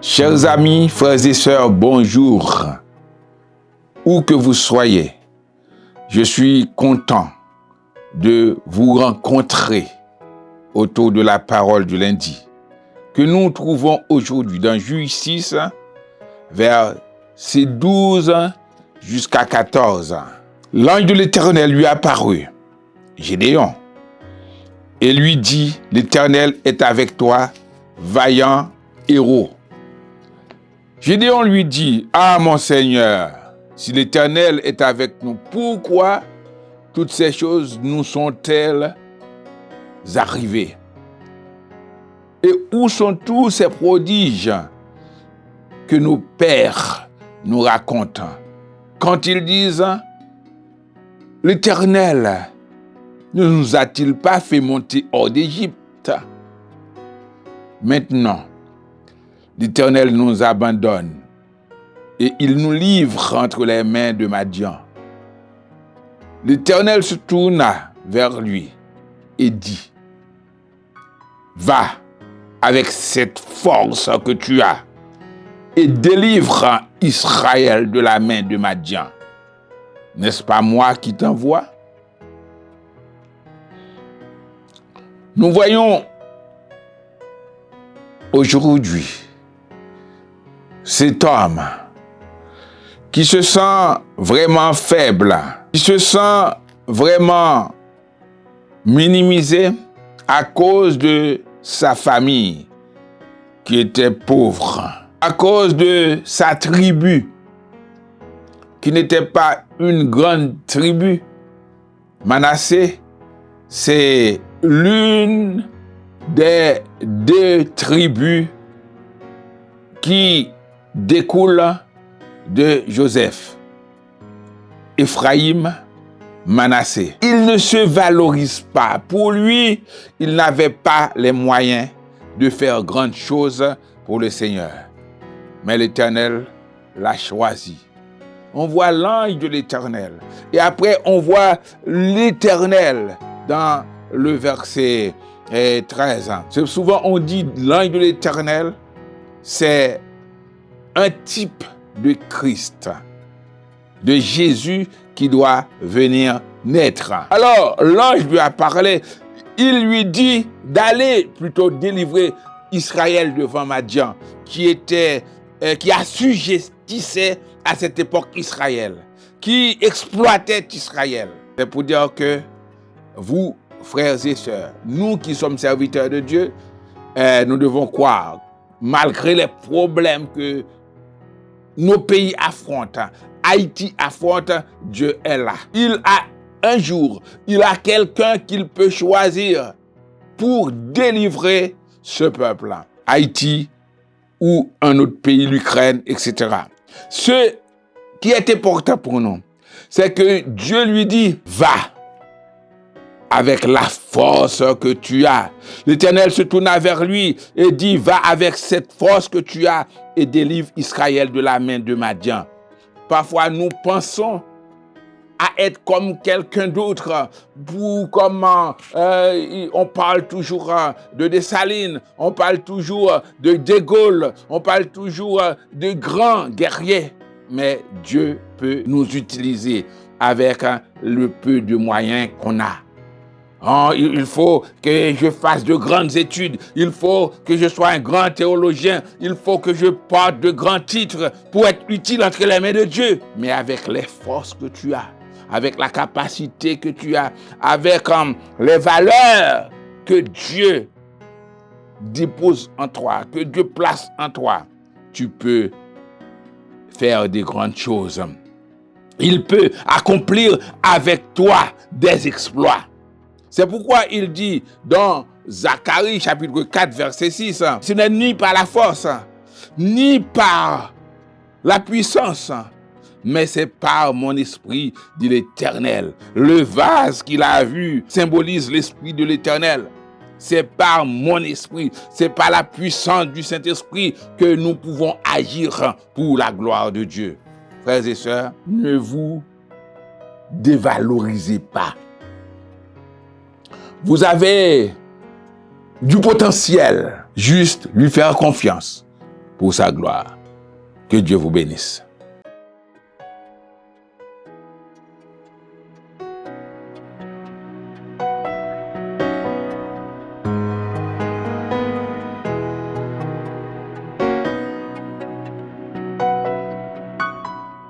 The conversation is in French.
Chers amis, frères et sœurs, bonjour. Où que vous soyez, je suis content de vous rencontrer autour de la parole du lundi que nous trouvons aujourd'hui dans Juge 6, vers ces 12 jusqu'à 14. L'ange de l'Éternel lui apparut, Gédéon, et lui dit, l'Éternel est avec toi, vaillant héros. Gédéon lui dit, ah mon Seigneur, si l'Éternel est avec nous, pourquoi toutes ces choses nous sont-elles arrivées? Et où sont tous ces prodiges que nos pères nous racontent quand ils disent, l'Éternel ne nous a-t-il pas fait monter hors d'Égypte? Maintenant, l'Éternel nous abandonne et il nous livre entre les mains de Madian. L'Éternel se tourna vers lui et dit, va avec cette force que tu as et délivre Israël de la main de Madian. N'est-ce pas moi qui t'envoie? Nous voyons aujourd'hui cet homme qui se sent vraiment faible, qui se sent vraiment minimisé à cause de sa famille qui était pauvre, à cause de sa tribu qui n'était pas une grande tribu. Manassé, c'est l'une des deux tribus qui découlent de Joseph. Éphraïm, Manassé. Il ne se valorise pas. Pour lui, il n'avait pas les moyens de faire grandes choses pour le Seigneur. Mais l'Éternel l'a choisi. On voit l'ange de l'Éternel. Et après, on voit l'Éternel dans le verset 13. Souvent, on dit l'ange de l'Éternel, c'est un type de Christ, de Jésus qui doit venir naître. Alors, l'ange lui a parlé, il lui dit d'aller plutôt délivrer Israël devant Madian, qui assujettissait à cette époque Israël, qui exploitait Israël. C'est pour dire que vous, frères et sœurs, nous qui sommes serviteurs de Dieu, nous devons croire, malgré les problèmes que nos pays affrontent, Haïti affronte, Dieu est là. Il a quelqu'un qu'il peut choisir pour délivrer ce peuple. Haïti ou un autre pays, l'Ukraine, etc. Ce qui est important pour nous, c'est que Dieu lui dit, va avec la force que tu as. L'Éternel se tourna vers lui et dit, va avec cette force que tu as et délivre Israël de la main de Madian. Parfois, nous pensons à être comme quelqu'un d'autre. On parle toujours de Dessalines, on parle toujours de De Gaulle, on parle toujours de grands guerriers. Mais Dieu peut nous utiliser avec le peu de moyens qu'on a. Il faut que je fasse de grandes études, il faut que je sois un grand théologien, il faut que je porte de grands titres pour être utile entre les mains de Dieu. Mais avec les forces que tu as, avec la capacité que tu as, avec les valeurs que Dieu dépose en toi, que Dieu place en toi, tu peux faire des grandes choses. Il peut accomplir avec toi des exploits. C'est pourquoi il dit dans Zacharie chapitre 4 verset 6, ce n'est ni par la force, ni par la puissance, mais c'est par mon esprit, dit l'Éternel. Le vase qu'il a vu symbolise l'esprit de l'Éternel. C'est par mon esprit, c'est par la puissance du Saint-Esprit que nous pouvons agir pour la gloire de Dieu. Frères et sœurs, ne vous dévalorisez pas. Vous avez du potentiel. Juste lui faire confiance pour sa gloire. Que Dieu vous bénisse.